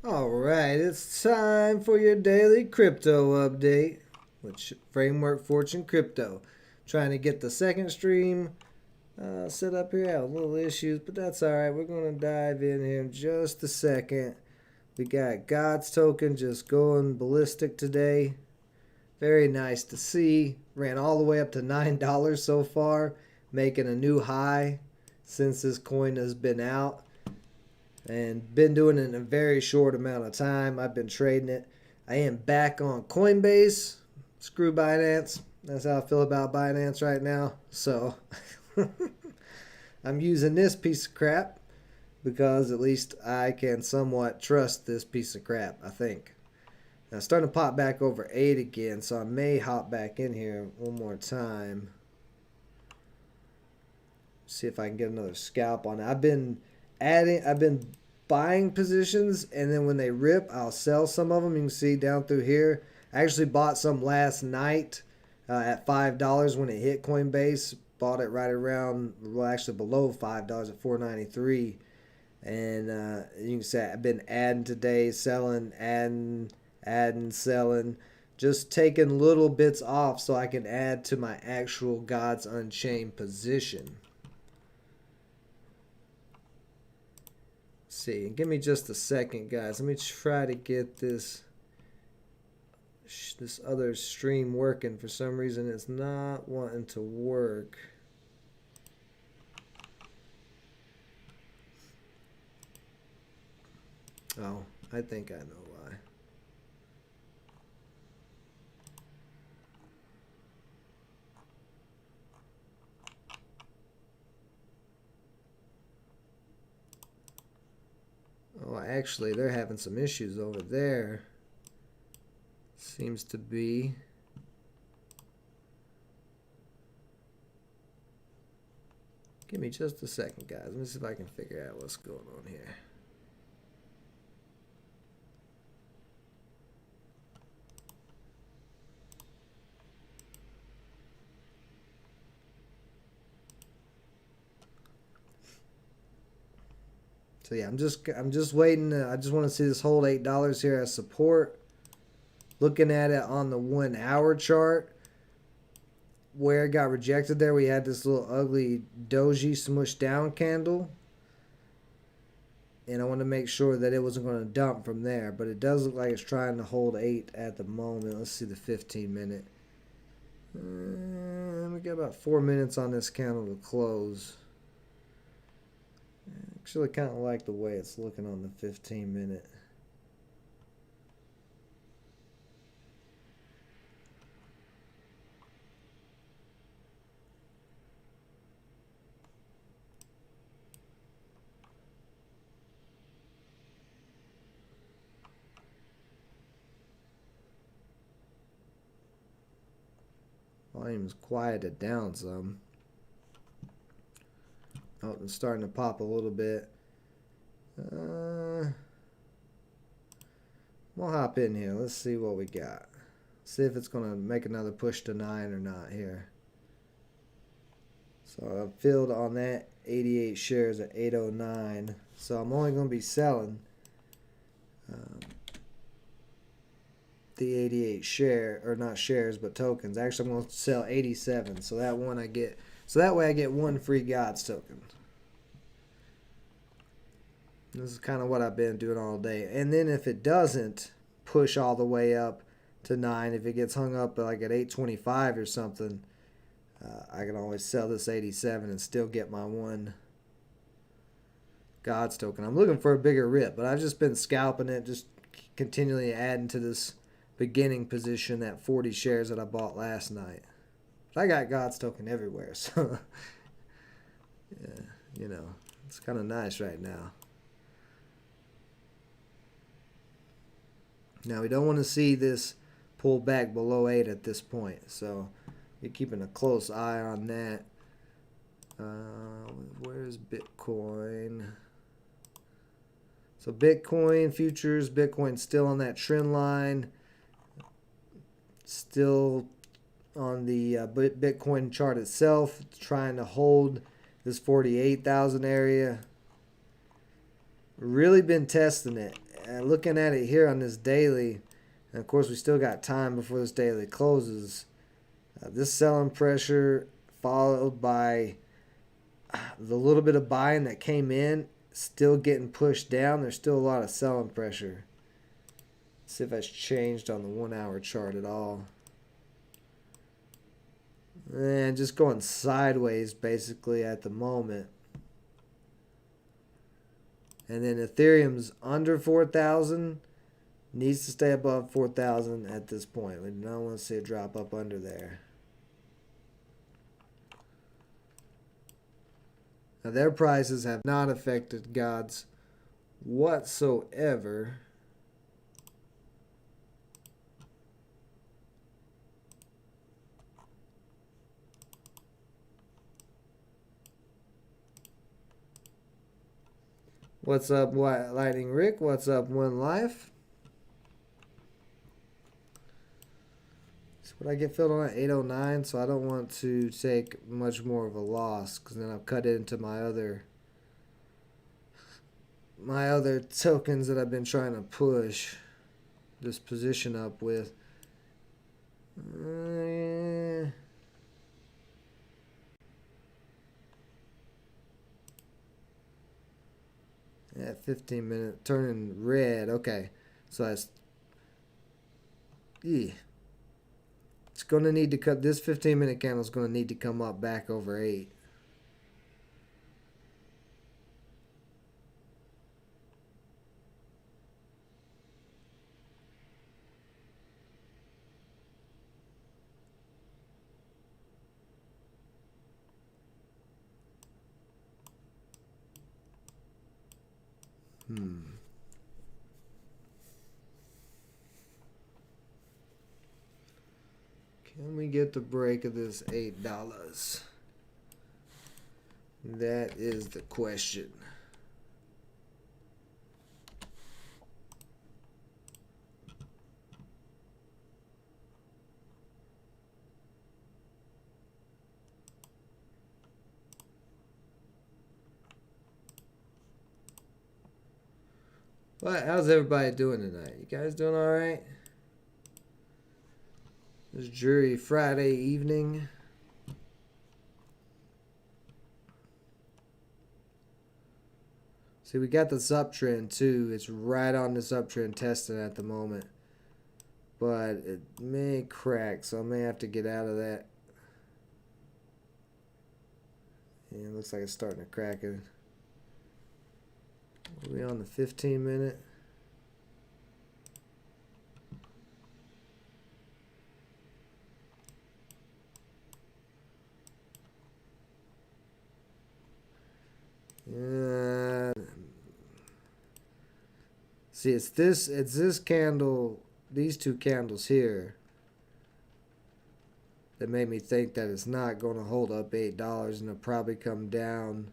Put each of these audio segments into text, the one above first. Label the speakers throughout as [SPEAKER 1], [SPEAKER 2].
[SPEAKER 1] Alright, it's time for your daily crypto update with Framework Fortune Crypto. Trying to get the second stream set up here. Had little issues, but that's alright. We're going to dive in here in just a second. We got God's token just going ballistic today. Very nice to see. Ran all the way up to $9 so far, making a new high since this coin has been out. And been doing it in a very short amount of time. I've been trading it. I am back on Coinbase. Screw Binance. That's how I feel about Binance right now. So I'm using this piece of crap because at least I can somewhat trust this piece of crap, I think. Now it's starting to pop back over 8 again, so I may hop back in here one more time. See if I can get another scalp on it. I've been buying positions, and then when they rip, I'll sell some of them. You can see down through here. I actually bought some last night at $5 when it hit Coinbase. Bought it right around, well, actually below $5 at $4.93. And you can see I've been adding today, selling, adding, selling. Just taking little bits off so I can add to my actual God's Unchained position. See, give me just a second, guys. Let me try to get this other stream working. For some reason it's not wanting to work. Oh, I think I know why. Oh, actually, they're having some issues over there. Seems to be. Give me just a second, guys. Let me see if I can figure out what's going on here. So yeah, I'm just waiting. I just want to see this hold $8 here as support. Looking at it on the 1 hour chart, where it got rejected there, we had this little ugly doji smushed down candle. And I want to make sure that it wasn't going to dump from there. But it does look like it's trying to hold 8 at the moment. Let's see the 15 minute. We got about 4 minutes on this candle to close. Actually, kind of like the way it's looking on the 15 minute. Volume's quieted down some. Oh, it's starting to pop a little bit. We'll hop in here. Let's see what we got. See if it's going to make another push to 9 or not here. So I filled on that 88 shares at 809. So I'm only going to be selling the 88 share, or not shares, but tokens. Actually, I'm going to sell 87. So that one I get. So that way I get one free God's token. This is kind of what I've been doing all day. And then if it doesn't push all the way up to 9, if it gets hung up like at 825 or something, I can always sell this 87 and still get my one God's token. I'm looking for a bigger rip, but I've just been scalping it, just continually adding to this beginning position at 40 shares that I bought last night. But I got God's token everywhere, so yeah, you know, it's kind of nice right now. Now we don't want to see this pull back below 8 at this point, so you're keeping a close eye on that. Where's Bitcoin? So Bitcoin futures, Bitcoin still on that trend line, still on the Bitcoin chart itself, trying to hold this 48,000 area. Really been testing it looking at it here on this daily, and of course we still got time before this daily closes. This selling pressure followed by the little bit of buying that came in, still getting pushed down. There's still a lot of selling pressure. Let's see if that's changed on the 1 hour chart at all. And just going sideways basically at the moment. And then Ethereum's under 4,000. Needs to stay above 4,000 at this point. We don't want to see a drop up under there. Now their prices have not affected God's whatsoever. What's up, Lightning Rick? What's up, One Life? So what I get filled on at 809, so I don't want to take much more of a loss, because then I'll cut into my other tokens that I've been trying to push this position up with. Yeah, 15 minute turning red. Okay, so that's it's going to need to cut. This 15-minute candle is going to need to come up back over 8. Can we get the break of this $8? That is the question. Well, how's everybody doing tonight? You guys doing all right? It's Jury Friday evening. See, we got this uptrend too. It's right on this uptrend testing at the moment. But it may crack, so I may have to get out of that. Yeah, it looks like it's starting to crack it. Are we on the 15-minute? See, it's this candle, these two candles here, that made me think that it's not going to hold up $8 and it'll probably come down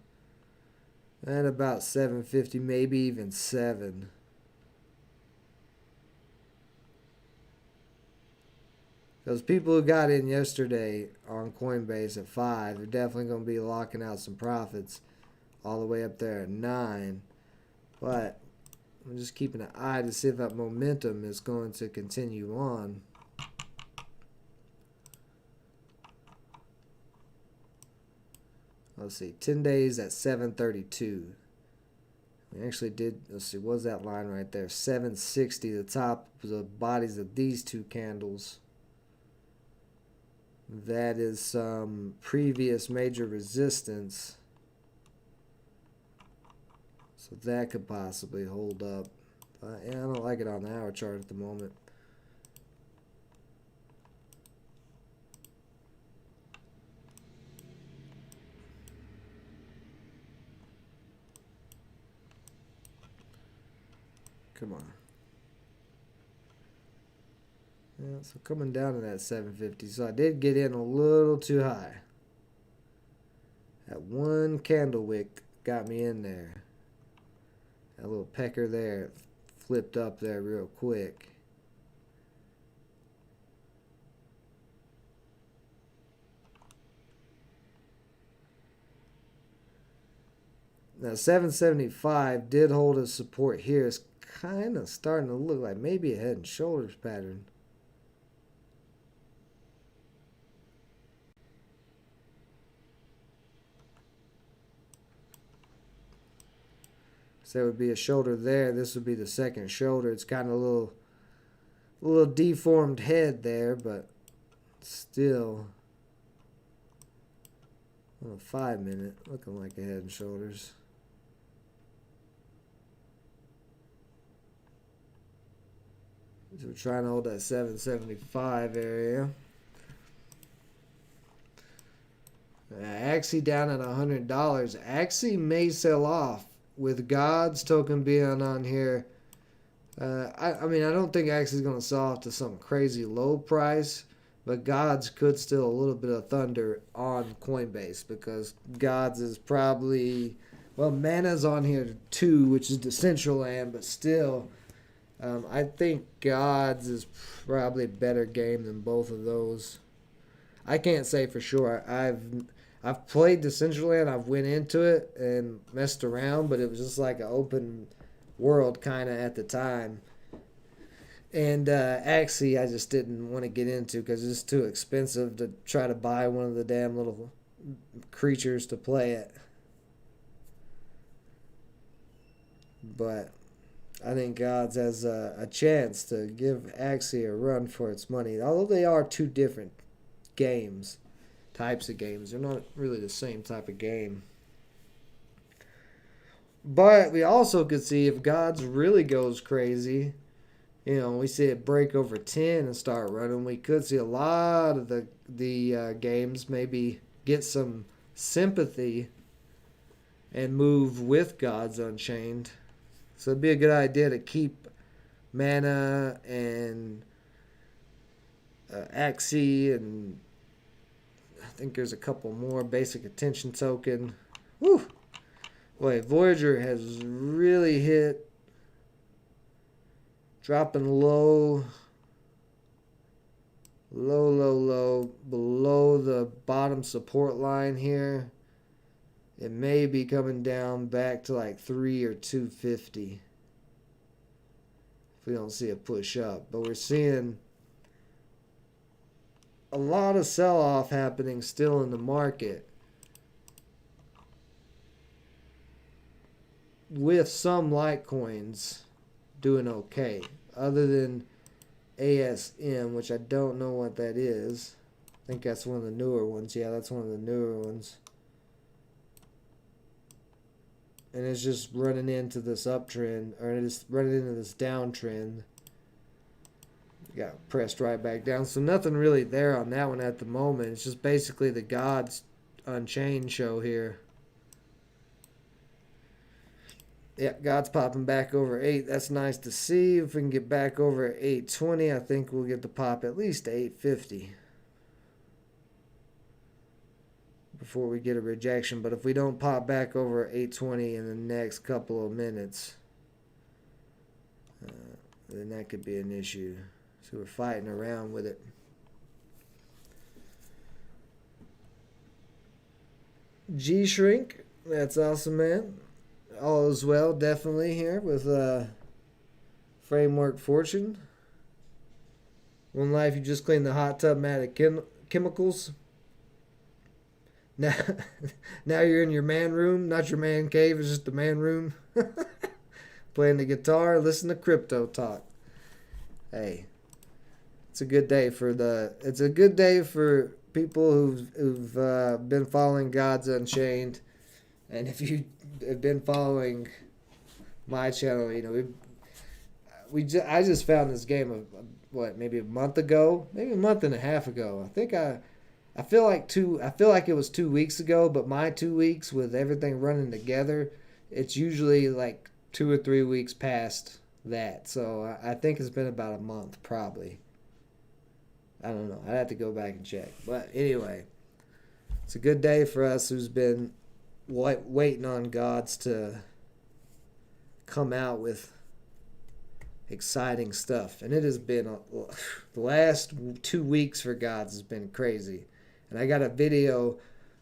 [SPEAKER 1] at about 750, maybe even 7. Those people who got in yesterday on Coinbase at 5 are definitely going to be locking out some profits all the way up there at 9. But I'm just keeping an eye to see if that momentum is going to continue on. Let's see, 10 days at 732. We actually did, let's see, what was that line right there? 760, the top of the bodies of these two candles. That is some previous major resistance. So that could possibly hold up. Yeah, I don't like it on the hour chart at the moment. Come on. Yeah, so coming down to that 750. So I did get in a little too high. That one candle wick got me in there. That little pecker there flipped up there real quick. Now 775 did hold a support here. It's kind of starting to look like maybe a head and shoulders pattern. So there would be a shoulder there. This would be the second shoulder. It's kind of a little deformed head there, but still on a 5 minute looking like a head and shoulders. So we're trying to hold that 775 area. Axie down at $100. Axie may sell off with God's token being on here. I mean, I don't think Axie's going to sell off to some crazy low price, but God's could still a little bit of thunder on Coinbase because God's is probably, well, Mana's on here too, which is Decentraland, but still, I think God's is probably a better game than both of those. I can't say for sure. I've played Decentraland. I've went into it and messed around, but it was just like an open world kind of at the time. And Axie, I just didn't want to get into because it's too expensive to try to buy one of the damn little creatures to play it. But I think Gods has a chance to give Axie a run for its money. Although they are two different types of games. They're not really the same type of game. But we also could see if Gods really goes crazy, we see it break over 10 and start running, we could see a lot of the games maybe get some sympathy and move with Gods Unchained. So it'd be a good idea to keep Mana and Axie, and I think there's a couple more. Basic Attention Token. Woo! Boy, Voyager has really hit. Dropping low, below the bottom support line here. It may be coming down back to like 3 or 250 if we don't see a push up. But we're seeing a lot of sell-off happening still in the market, with some Litecoins doing okay, other than ASM, which I don't know what that is. I think that's one of the newer ones. Yeah, that's one of the newer ones. And it's just running into this uptrend, or it's running into this downtrend. Got pressed right back down. So nothing really there on that one at the moment. It's just basically the Gods Unchained show here. Yeah, God's popping back over 8. That's nice to see. If we can get back over 820, I think we'll get the pop at least to 850 before we get a rejection. But if we don't pop back over 820 in the next couple of minutes, then that could be an issue. So we're fighting around with it. G-Shrink, that's awesome, man. All is well, definitely, here with Framework Fortune. One life, you just clean the hot tub mat of chemicals. Now you're in your man room, not your man cave, it's just the man room. Playing the guitar, listen to crypto talk. Hey, it's a good day for people who've been following Gods Unchained. And if you have been following my channel, I just found this game maybe a month ago, maybe a month and a half ago. I feel like it was 2 weeks ago, but my 2 weeks with everything running together, it's usually like 2 or 3 weeks past that. So I think it's been about a month probably. I don't know. I'd have to go back and check. But anyway, it's a good day for us who's been waiting on Gods to come out with exciting stuff. And it has been the last 2 weeks for Gods has been crazy. And I got a video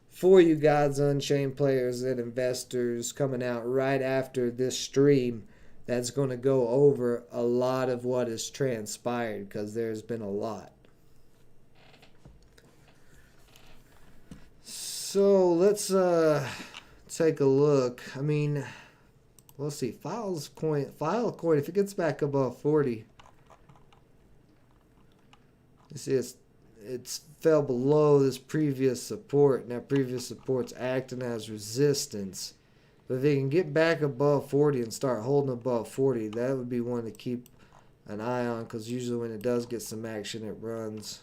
[SPEAKER 1] for you Gods Unchained players and investors coming out right after this stream that's going to go over a lot of what has transpired, because there's been a lot. So let's take a look. I mean, let's see. Filecoin, if it gets back above 40, you see it's fell below this previous support, and that previous support's acting as resistance. But if they can get back above 40 and start holding above 40, that would be one to keep an eye on, because usually when it does get some action, it runs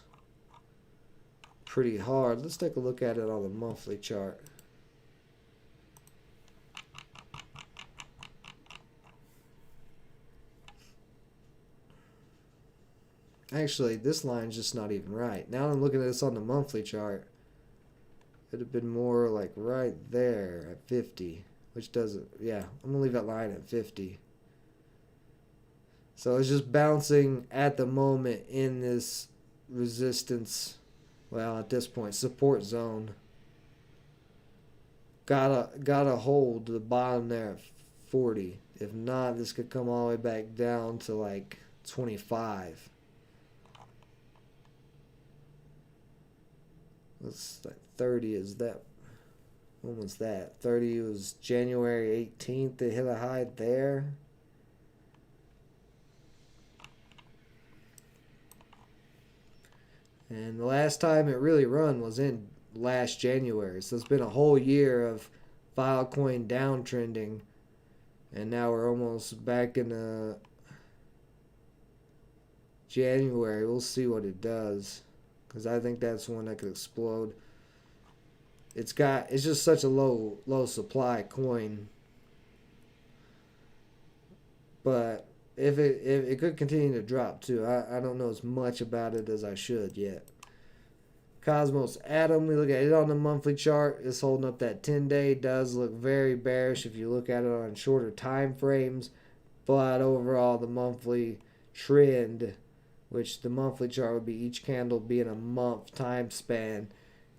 [SPEAKER 1] pretty hard. Let's take a look at it on the monthly chart. Actually, this line's just not even right. Now I'm looking at this on the monthly chart. It'd have been more like right there at 50. Which doesn't, yeah, I'm going to leave that line at 50. So it's just bouncing at the moment in this resistance, well, at this point, support zone. Gotta hold the bottom there at 40. If not, this could come all the way back down to like 25. Let's like 30 is that. When was that? 30 was January 18th. They hit a high there. And the last time it really run was in last January. So it's been a whole year of Filecoin downtrending. And now we're almost back in January. We'll see what it does, because I think that's one that could explode. It's just such a low supply coin. But if it could continue to drop too. I don't know as much about it as I should yet. Cosmos Atom, we look at it on the monthly chart. It's holding up that 10-day. Does look very bearish if you look at it on shorter time frames. But overall, the monthly trend, which the monthly chart would be each candle being a month time span,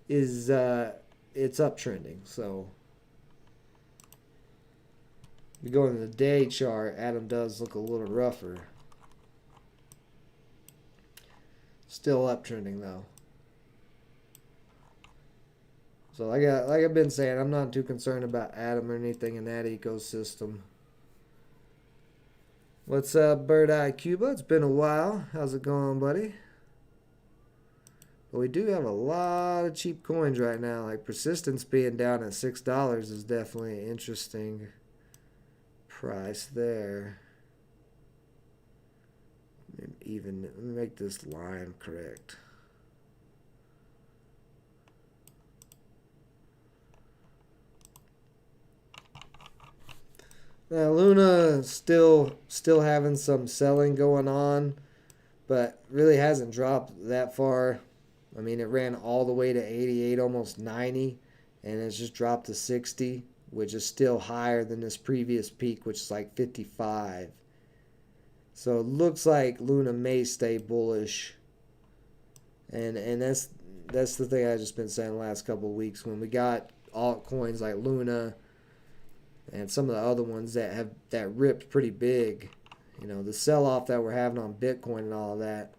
[SPEAKER 1] is it's uptrending. So you go into the day chart, Atom does look a little rougher. Still uptrending though. So like I've been saying, I'm not too concerned about Atom or anything in that ecosystem. What's up, Bird Eye Cuba? It's been a while. How's it going, buddy? But we do have a lot of cheap coins right now. Like Persistence being down at $6 is definitely an interesting price there. Even let me make this line correct. Now Luna still having some selling going on, but really hasn't dropped that far. I mean, it ran all the way to 88, almost 90, and it's just dropped to 60, which is still higher than this previous peak, which is like 55. So it looks like Luna may stay bullish, and that's the thing I've just been saying the last couple of weeks. When we got altcoins like Luna and some of the other ones that ripped pretty big, you know, the sell-off that we're having on Bitcoin and all of that,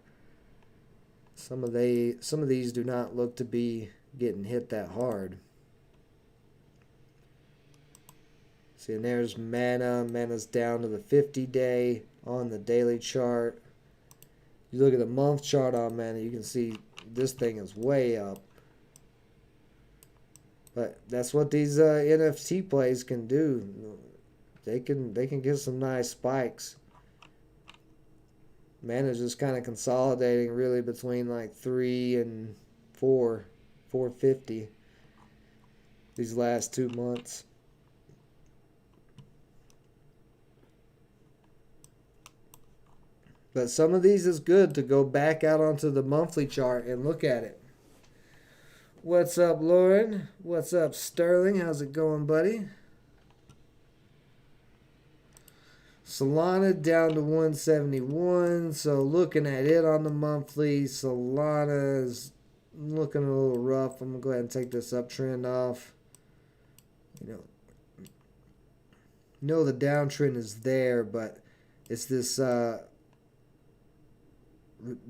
[SPEAKER 1] some of these do not look to be getting hit that hard. See, and there's Mana. Mana's down to the 50-day on the daily chart. You look at the month chart on Mana, you can see this thing is way up. But that's what these NFT plays can do. They can get some nice spikes. Mana's just kind of consolidating really between like 3 and 450 these last 2 months. But some of these is good to go back out onto the monthly chart and look at it. What's up, Lauren? What's up, Sterling? How's it going, buddy? Solana down to 171. So looking at it on the monthly, Solana is looking a little rough. I'm going to go ahead and take this uptrend off. You know, know the downtrend is there, but it's this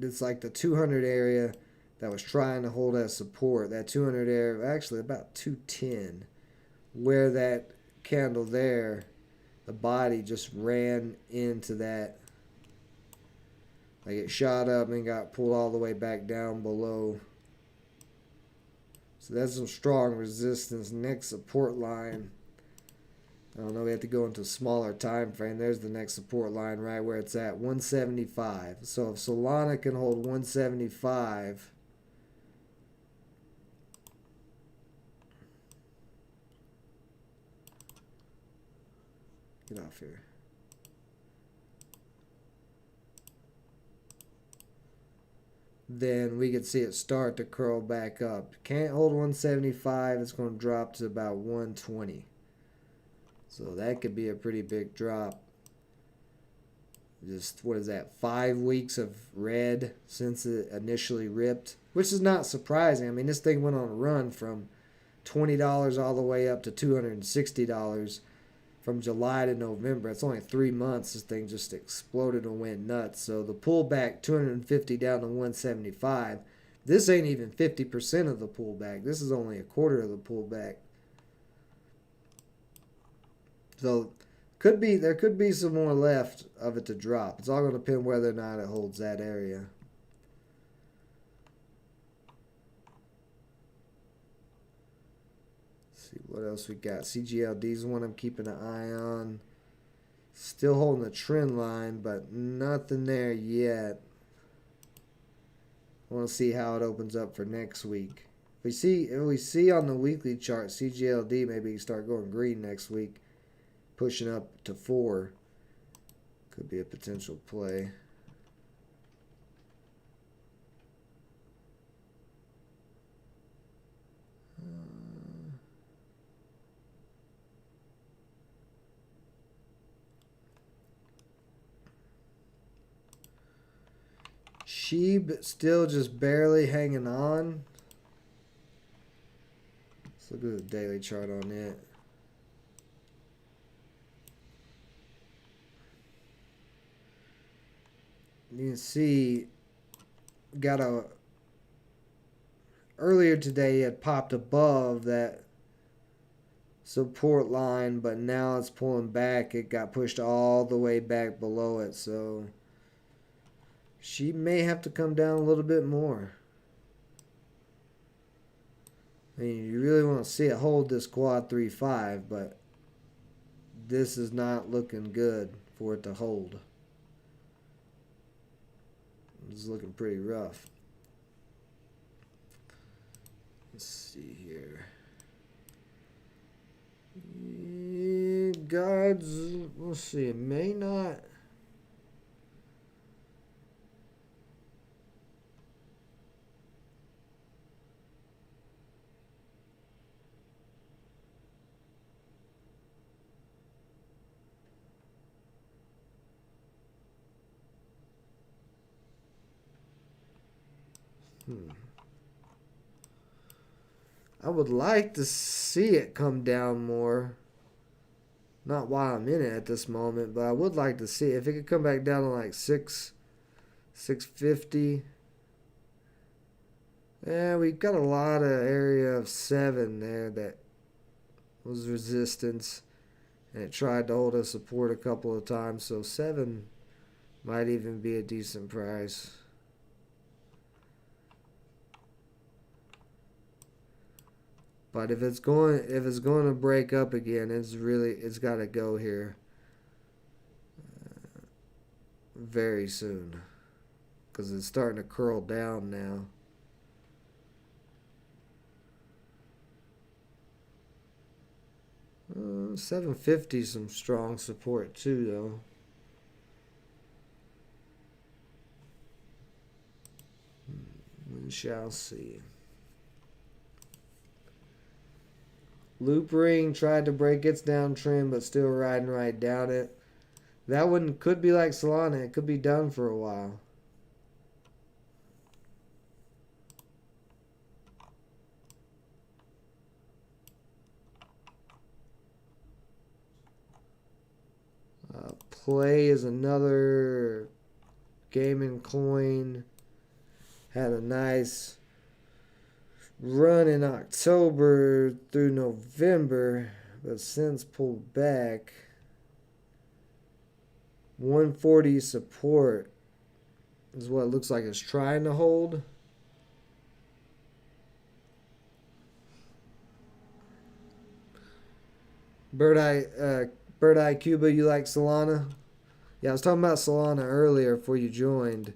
[SPEAKER 1] it's like the 200 area that was trying to hold as support. That 200 area, actually about 210, where that candle there, the body just ran into that. Like it shot up and got pulled all the way back down below. So that's some strong resistance. Next support line, I don't know, we have to go into a smaller time frame. There's the next support line right where it's at, 175. So if Solana can hold 175, get off here. Then we could see it start to curl back up. Can't hold 175. It's going to drop to about 120. So that could be a pretty big drop. Just, what is that, 5 weeks of red since it initially ripped, which is not surprising. I mean, this thing went on a run from $20 all the way up to $260 from July to November. It's only 3 months. This thing just exploded and went nuts. So the pullback, 250 down to 175. This ain't even 50% of the pullback. This is only a quarter of the pullback. So there could be some more left of it to drop. It's all going to depend whether or not it holds that area. Let's see what else we got. CGLD is one I'm keeping an eye on. Still holding the trend line, but nothing there yet. I want to see how it opens up for next week. If we see on the weekly chart CGLD maybe start going green next week, pushing up to 4, could be a potential play. Sheeb still just barely hanging on. Let's look at the daily chart on it. You can see, earlier today it popped above that support line, but now it's pulling back. It got pushed all the way back below it, so she may have to come down a little bit more. I mean, you really want to see it hold this quad 3-5, but this is not looking good for it to hold. It's looking pretty rough. Let's see here. Guards, let's see, it may not. I would like to see it come down more. Not while I'm in it at this moment, but I would like to see it. If it could come back down to like 650. Yeah, we got a lot of area of 7 there that was resistance. And it tried to hold a support a couple of times. So 7 might even be a decent price. But if it's going to break up again, it's got to go here very soon, because it's starting to curl down now. $750 some strong support too, though. We shall see. Loop ring tried to break its downtrend, but still riding right down it. That one could be like Solana. It could be done for a while. Play is another gaming coin. Had a nice run in October through November, but since pulled back. 140 support is what it looks like it's trying to hold. Bird Eye Cuba, you like Solana? Yeah, I was talking about Solana earlier before you joined.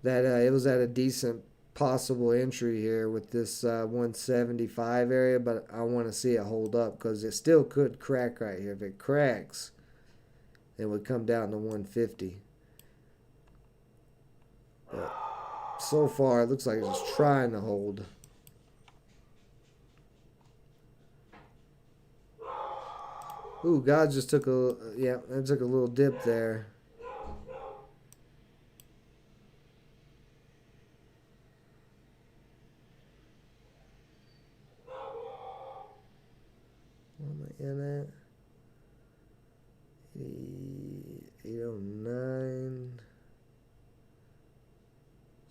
[SPEAKER 1] That it was at a decent possible entry here with this 175 area, but I want to see it hold up because it still could crack right here. If it cracks, it would come down to 150. But so far, it looks like it's just trying to hold. Ooh, God just took a, yeah, that took a little dip there. What am I in at? 809.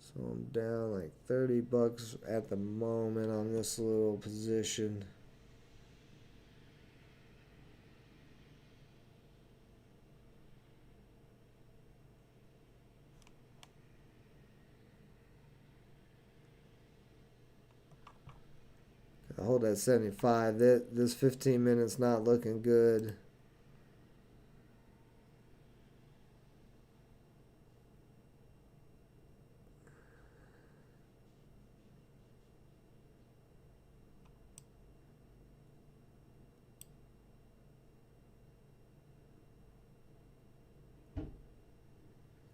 [SPEAKER 1] So I'm down like 30 bucks at the moment on this little position. I hold that 75. This 15 minutes not looking good.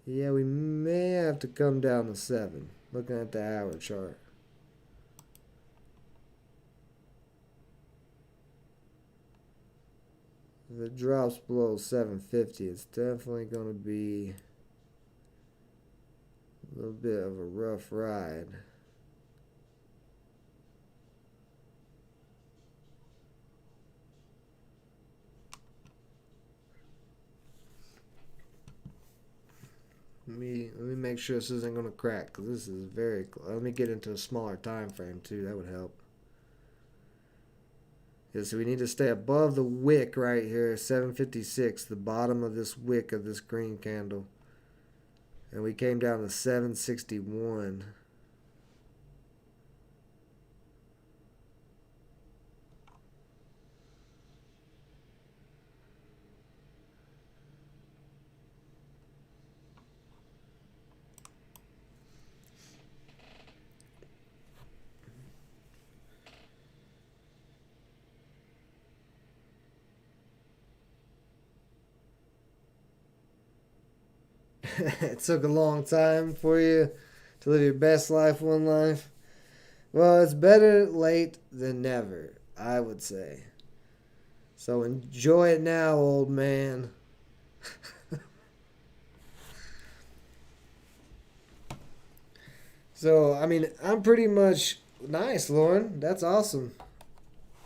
[SPEAKER 1] Yeah, we may have to come down to 7. Looking at the hour chart. If it drops below 750, it's definitely going to be a little bit of a rough ride. Let me make sure this isn't going to crack, because this is very close. Let me get into a smaller time frame too. That would help. Yeah, so we need to stay above the wick right here, 756, the bottom of this wick of this green candle. And we came down to 761. It took a long time for you to live your best life, one life. Well, it's better late than never, I would say. So enjoy it now, old man. So, I mean, I'm pretty much nice, Lauren. That's awesome.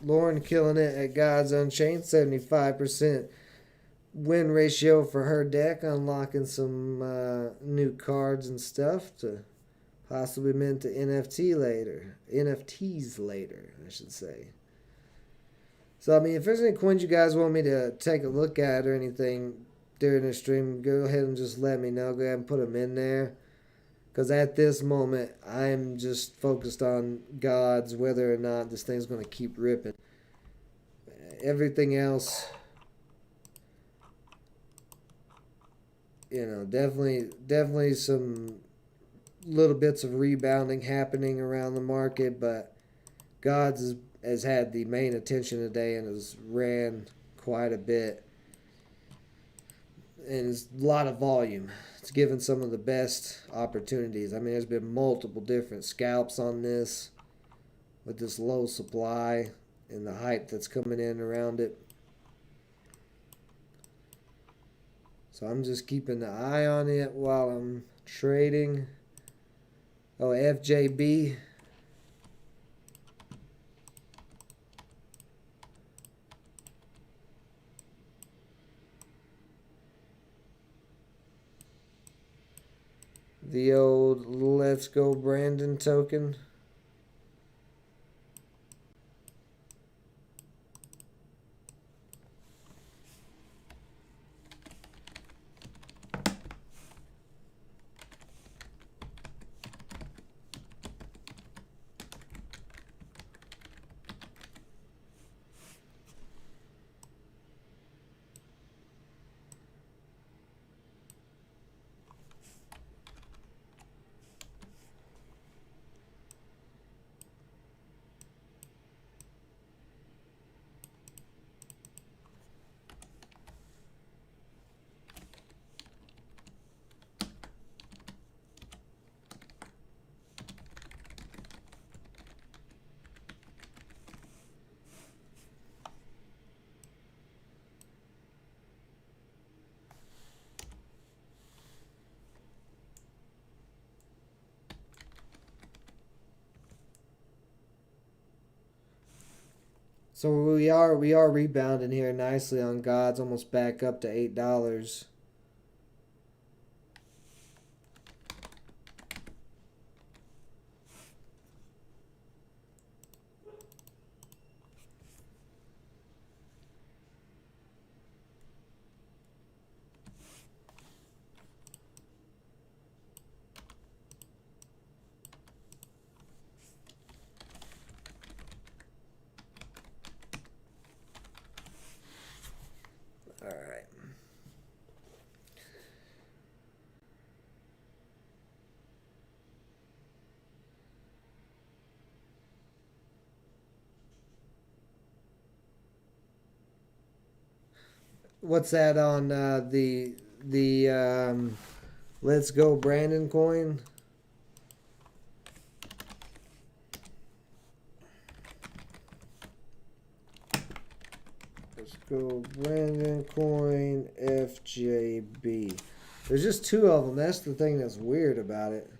[SPEAKER 1] Lauren killing it at God's Unchained, 75% win ratio for her deck, unlocking some new cards and stuff to possibly mint to NFTs later, I should say. So, I mean, if there's any coins you guys want me to take a look at or anything during the stream, go ahead and just let me know. Go ahead and put them in there. Because at this moment, I'm just focused on gods, whether or not this thing's going to keep ripping. Everything else, you know, definitely some little bits of rebounding happening around the market, but gods has had the main attention today and has ran quite a bit. And it's a lot of volume. It's given some of the best opportunities. I mean, there's been multiple different scalps on this with this low supply and the hype that's coming in around it. So I'm just keeping the eye on it while I'm trading. Oh, FJB. The old Let's Go Brandon token. So we are rebounding here nicely on God's, almost back up to $8. All right. What's that on the Let's Go Brandon coin? Let's Go Brandon coin FJB. There's just two of them. That's the thing that's weird about it.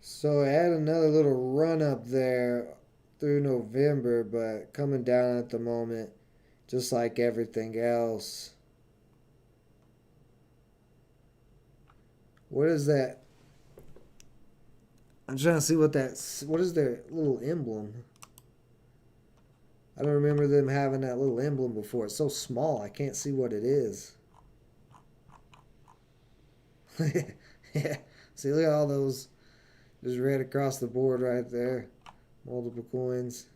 [SPEAKER 1] So I had another little run up there through November, but coming down at the moment, just like everything else. What is that? I'm trying to see what is their little emblem? I don't remember them having that little emblem before. It's so small, I can't see what it is. Yeah, see, look at all those just right across the board right there. Multiple coins.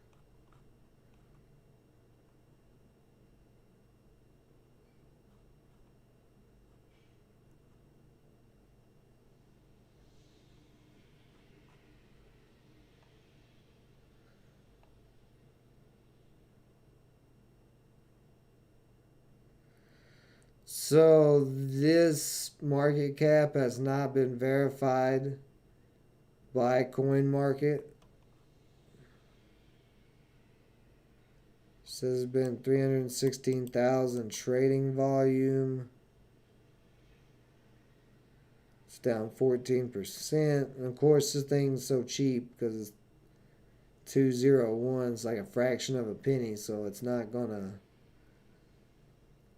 [SPEAKER 1] So this market cap has not been verified by CoinMarket. Says it's been 316,000 trading volume. It's down 14%. And of course, this thing's so cheap because it's 201. It's like a fraction of a penny, so it's not gonna,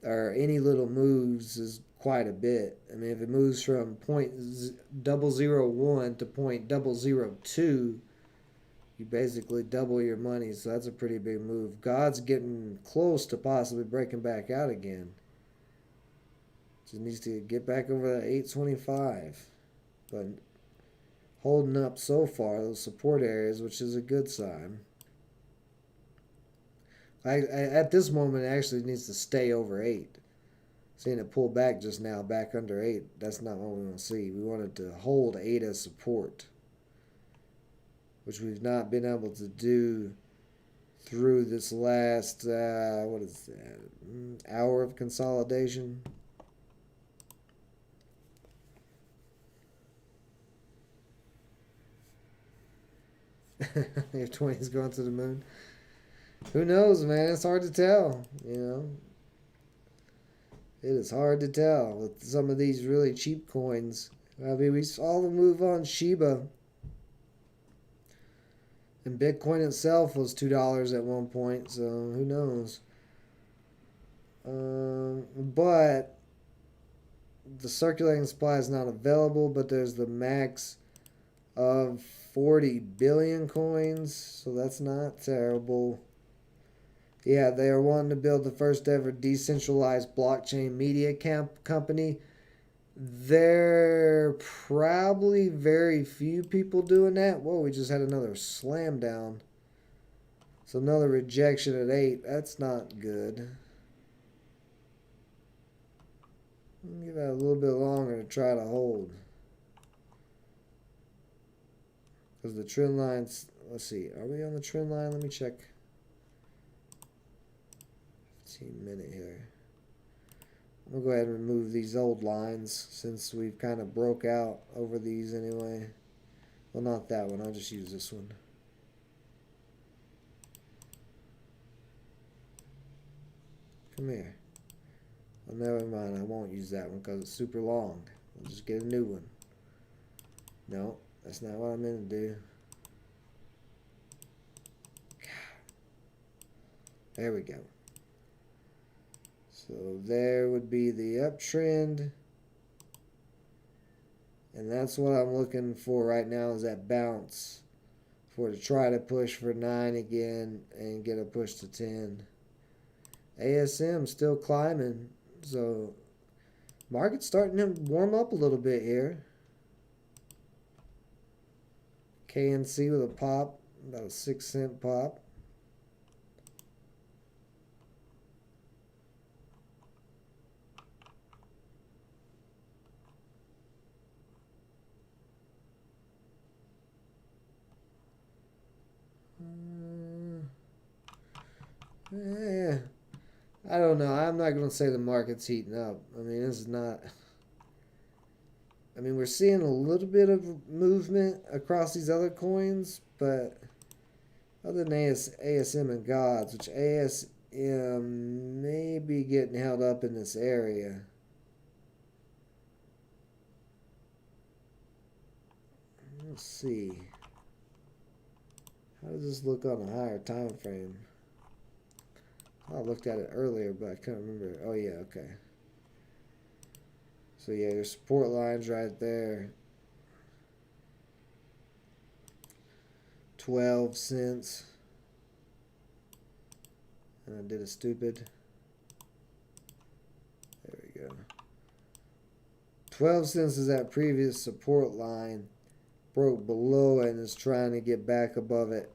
[SPEAKER 1] or any little moves is quite a bit. I mean, if it moves from 0.001 to 0.002, you basically double your money, so that's a pretty big move. God's getting close to possibly breaking back out again. Just needs to get back over that 825. But holding up so far, those support areas, which is a good sign. At this moment, it actually needs to stay over 8. Seeing it pull back just now, back under 8, that's not what we want to see. We want it to hold 8 as support, which we've not been able to do through this last, what is that, hour of consolidation. If 20 is going to the moon. Who knows, man? It's hard to tell, you know. It is hard to tell with some of these really cheap coins. I mean, we saw the move on Shiba. And Bitcoin itself was $2 at one point, so who knows? But the circulating supply is not available, but there's the max of 40 billion coins, so that's not terrible. Yeah, they are wanting to build the first ever decentralized blockchain media company. There are probably very few people doing that. Whoa, we just had another slam down. So another rejection at 8. That's not good. Give that a little bit longer to try to hold. Because the trend lines, let's see, are we on the trend line? Let me check. 15-minute here. We'll go ahead and remove these old lines since we've kind of broke out over these anyway. Well, not that one. I'll just use this one. Come here. Well, never mind. I won't use that one because it's super long. I'll just get a new one. No, that's not what I meant to do. There we go. So there would be the uptrend. And that's what I'm looking for right now is that bounce. For to try to push for 9 again and get a push to 10. ASM still climbing. So market's starting to warm up a little bit here. KNC with a pop. About a 6-cent pop. Yeah, I don't know. I'm not going to say the market's heating up. I mean, this is not... I mean, we're seeing a little bit of movement across these other coins, but other than ASM and GODS, which ASM may be getting held up in this area. Let's see. How does this look on a higher time frame? I looked at it earlier, but I can't remember. Oh, yeah, okay. So, yeah, your support line's right there. 12 cents. And I did a stupid. There we go. 12 cents is that previous support line. Broke below it and is trying to get back above it.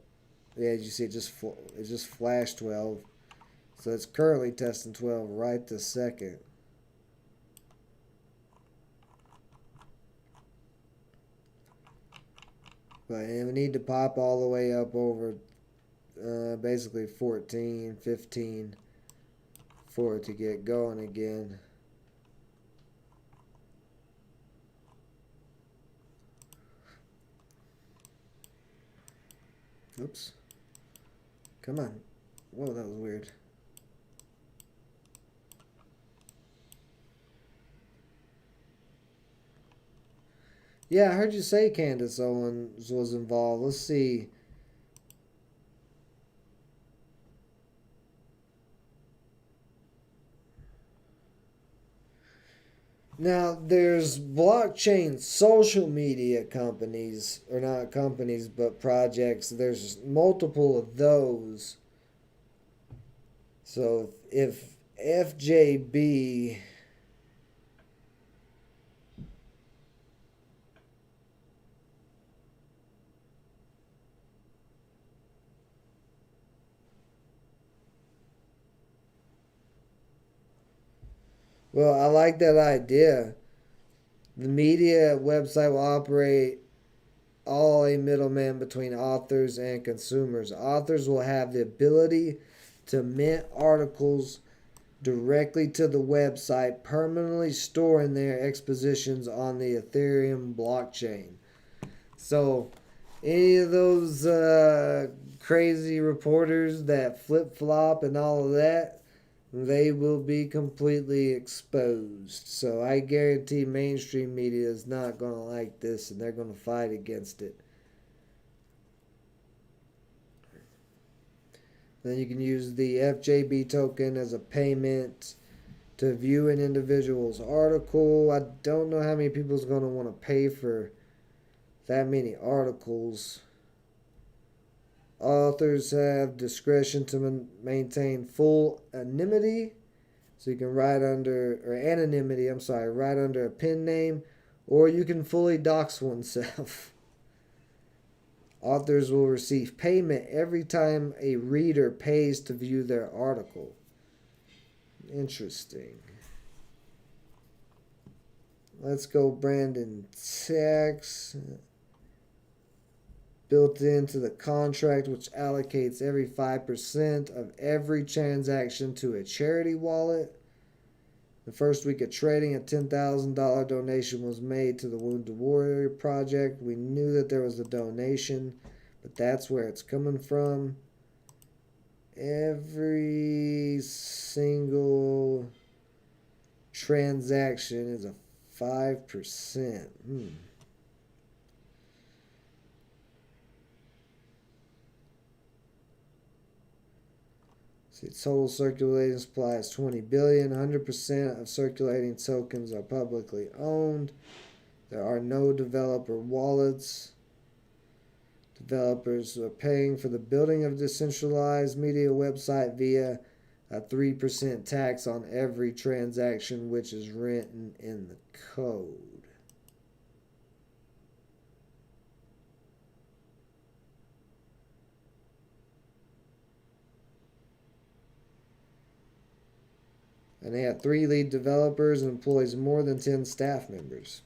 [SPEAKER 1] Yeah, as you see, it just flashed 12. So it's currently testing 12 right this second. But we need to pop all the way up over basically 14, 15 for it to get going again. Oops. Come on. Whoa, that was weird. Yeah, I heard you say Candace Owens was involved. Let's see. Now, there's blockchain social media companies, or not companies, but projects. There's multiple of those. So if FJB... Well, I like that idea. The media website will operate all a middleman between authors and consumers. Authors will have the ability to mint articles directly to the website, permanently storing their expositions on the Ethereum blockchain. So, any of those crazy reporters that flip-flop and all of that, they will be completely exposed. So I guarantee mainstream media is not going to like this, and they're going to fight against it. Then you can use the FJB token as a payment to view an individual's article. I don't know how many people's going to want to pay for that many articles. Authors have discretion to maintain full anonymity. So you can write under, or anonymity, I'm sorry, write under a pen name, or you can fully dox oneself. Authors will receive payment every time a reader pays to view their article. Interesting. Let's go Brandon tax. Built into the contract, which allocates every 5% of every transaction to a charity wallet. The first week of trading, a $10,000 donation was made to the Wounded Warrior Project. We knew that there was a donation, but that's where it's coming from. Every single transaction is a 5%. See, total circulating supply is 20 billion. 100% of circulating tokens are publicly owned. There are no developer wallets. Developers are paying for the building of decentralized media website via a 3% tax on every transaction, which is written in the code. And they have 3 lead developers and employs more than 10 staff members.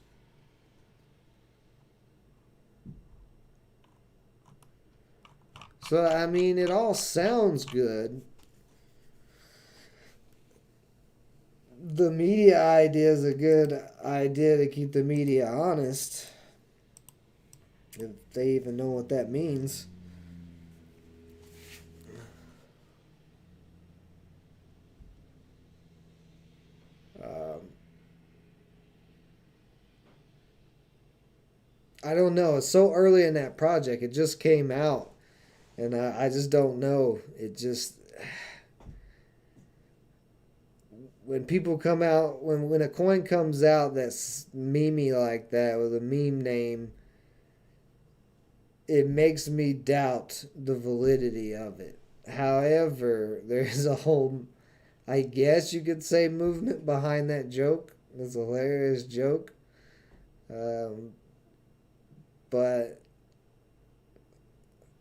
[SPEAKER 1] So, I mean, it all sounds good. The media idea is a good idea to keep the media honest. If they even know what that means. I don't know. It's so early in that project. It just came out. And I just don't know. It just... When people come out... When a coin comes out that's memey like that, with a meme name, it makes me doubt the validity of it. However, there's a whole... I guess you could say movement behind that joke. It's a hilarious joke. But,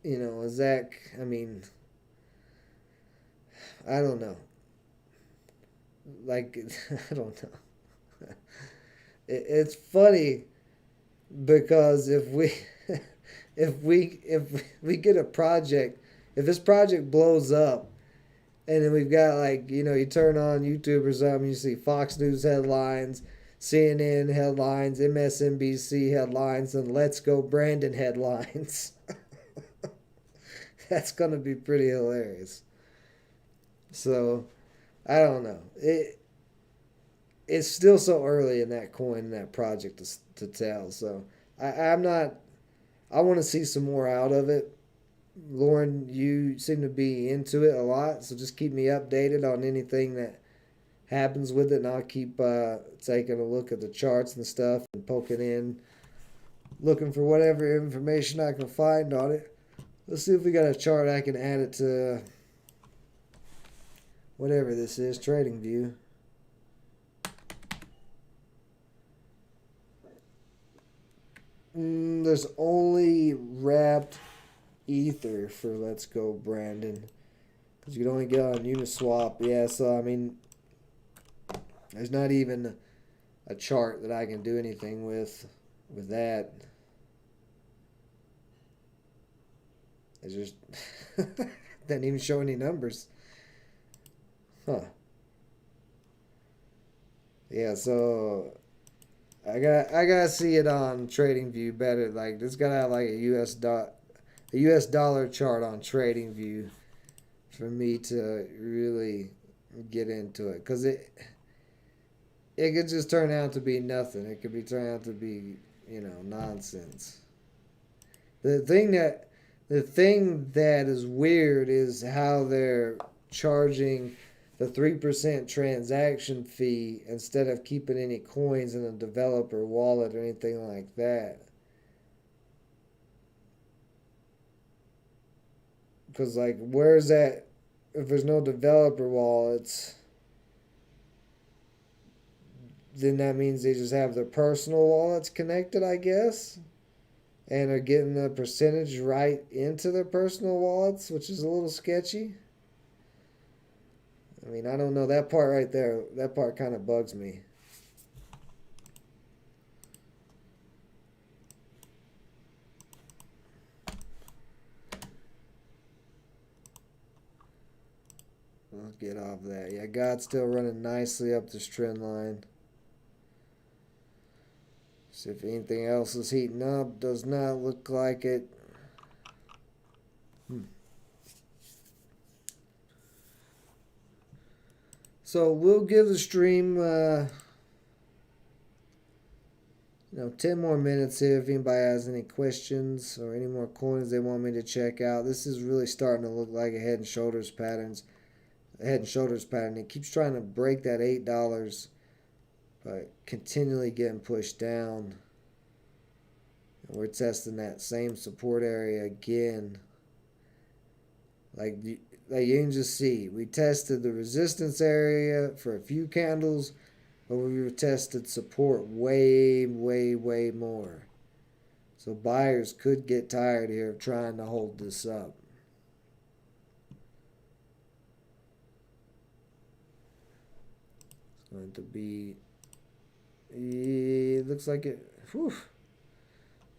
[SPEAKER 1] you know, Zach, I mean, I don't know. Like, I don't know. It's funny because if we get a project, if this project blows up, and then we've got, like, you know, you turn on YouTube or something, you see Fox News headlines, CNN headlines, MSNBC headlines, and Let's Go Brandon headlines. That's going to be pretty hilarious. So, I don't know. It's still so early in that coin, in that project to tell. So, I want to see some more out of it. Lauren, you seem to be into it a lot, so just keep me updated on anything that happens with it, and I'll keep taking a look at the charts and stuff and poking in, looking for whatever information I can find on it. Let's see if we got a chart I can add it to whatever this is, TradingView. There's only wrapped Ether for Let's Go Brandon, because you can only get on Uniswap. Yeah, so I mean, there's not even a chart that I can do anything with that. It's just doesn't even show any numbers. Huh. Yeah, so I gotta see it on TradingView better. Like, it's gotta have like a US dollar chart on TradingView for me to really get into it, because it could just turn out to be nothing. It could be turn out to be, you know, nonsense. The thing that The thing that is weird is how they're charging the 3% transaction fee instead of keeping any coins in a developer wallet or anything like that. Because, like, where's that? If there's no developer wallets, then that means they just have their personal wallets connected, I guess, and are getting the percentage right into their personal wallets, which is a little sketchy. I mean, I don't know, that part right there. That part kind of bugs me. Let's get off that. Yeah, God's still running nicely up this trend line. See if anything else is heating up. Does not look like it. So we'll give the stream, 10 more minutes here if anybody has any questions or any more coins they want me to check out. This is really starting to look like a head and shoulders pattern. It keeps trying to break that $8, but continually getting pushed down. And we're testing that same support area again. Like you can just see, we tested the resistance area for a few candles, but we tested support way, way, way more. So buyers could get tired here of trying to hold this up. It's going to be, it looks like it, whew,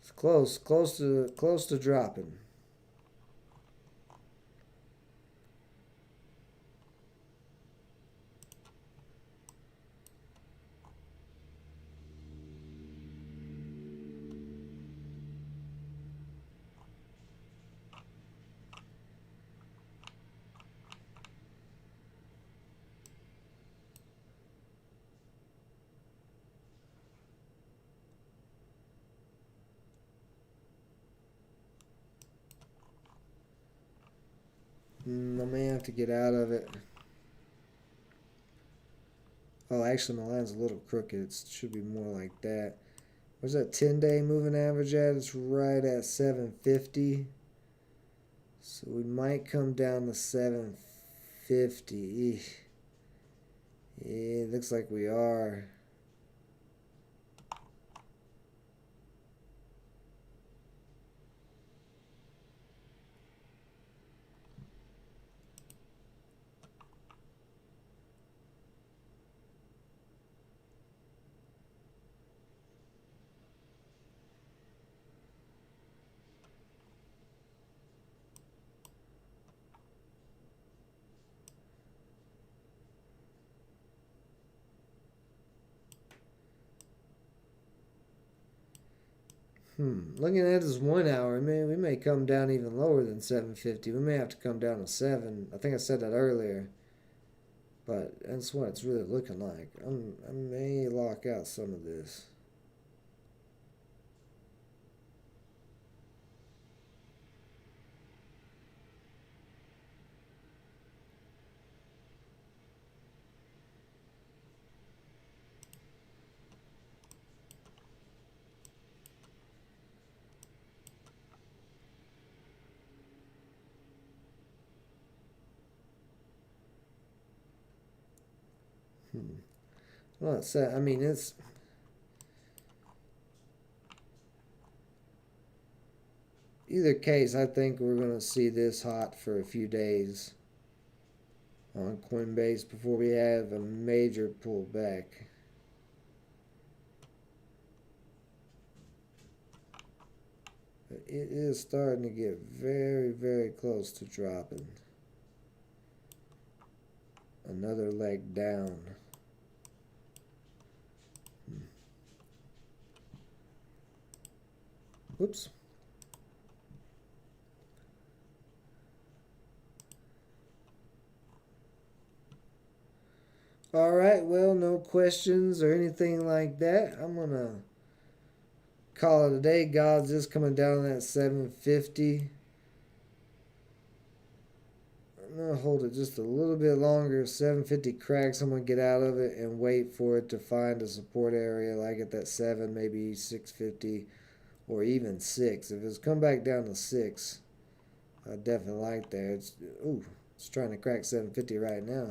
[SPEAKER 1] it's close to dropping. I may have to get out of it. Oh, actually, my line's a little crooked. It should be more like that. Where's that 10-day moving average at? It's right at 750. So we might come down to 750. Yeah, it looks like we are. Looking at this 1 hour, we may come down even lower than 750. We may have to come down to 7. I think I said that earlier. But that's what it's really looking like. I may lock out some of this. Well, it's either case, I think we're going to see this hot for a few days on Coinbase before we have a major pullback. But it is starting to get very, very close to dropping. Another leg down. Whoops. All right, well, no questions or anything like that. I'm going to call it a day. God's just coming down at 750. I'm going to hold it just a little bit longer. 750 cracks, I'm going to get out of it and wait for it to find a support area like at that 7, maybe 650 or even 6. If it's come back down to 6, I definitely like that. It's trying to crack 750 right now.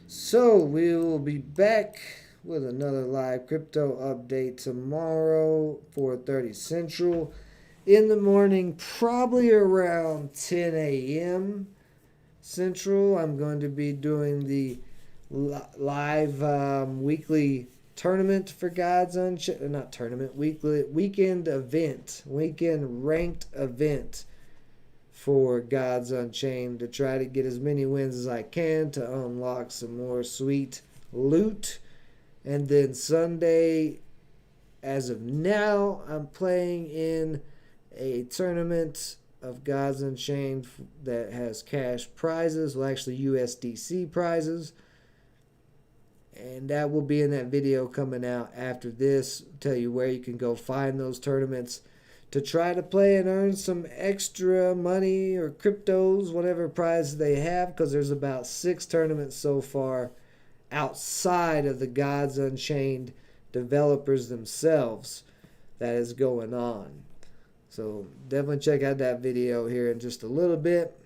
[SPEAKER 1] So we will be back with another live crypto update tomorrow, 4:30 Central. In the morning, probably around 10 a.m. Central, I'm going to be doing the live weekly tournament for Gods Unchained. Not tournament, weekend ranked event for Gods Unchained to try to get as many wins as I can to unlock some more sweet loot. And then Sunday, as of now, I'm playing in a tournament of Gods Unchained that has cash prizes, well actually USDC prizes. And that will be in that video coming out after this. I'll tell you where you can go find those tournaments to try to play and earn some extra money or cryptos, whatever prizes they have, because there's about 6 tournaments so far outside of the Gods Unchained developers themselves that is going on. So definitely check out that video here in just a little bit.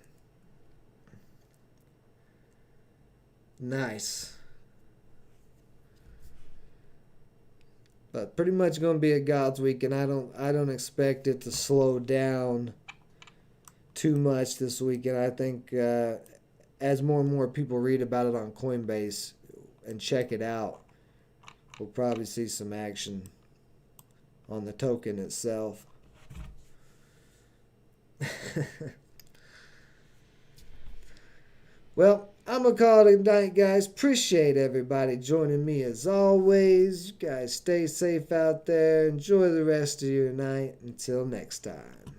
[SPEAKER 1] Nice. But pretty much going to be a God's week, and I don't expect it to slow down too much this weekend. I think as more and more people read about it on Coinbase and check it out, we'll probably see some action on the token itself. Well, I'm going to call it a night, guys. Appreciate everybody joining me as always. You guys stay safe out there. Enjoy the rest of your night. Until next time.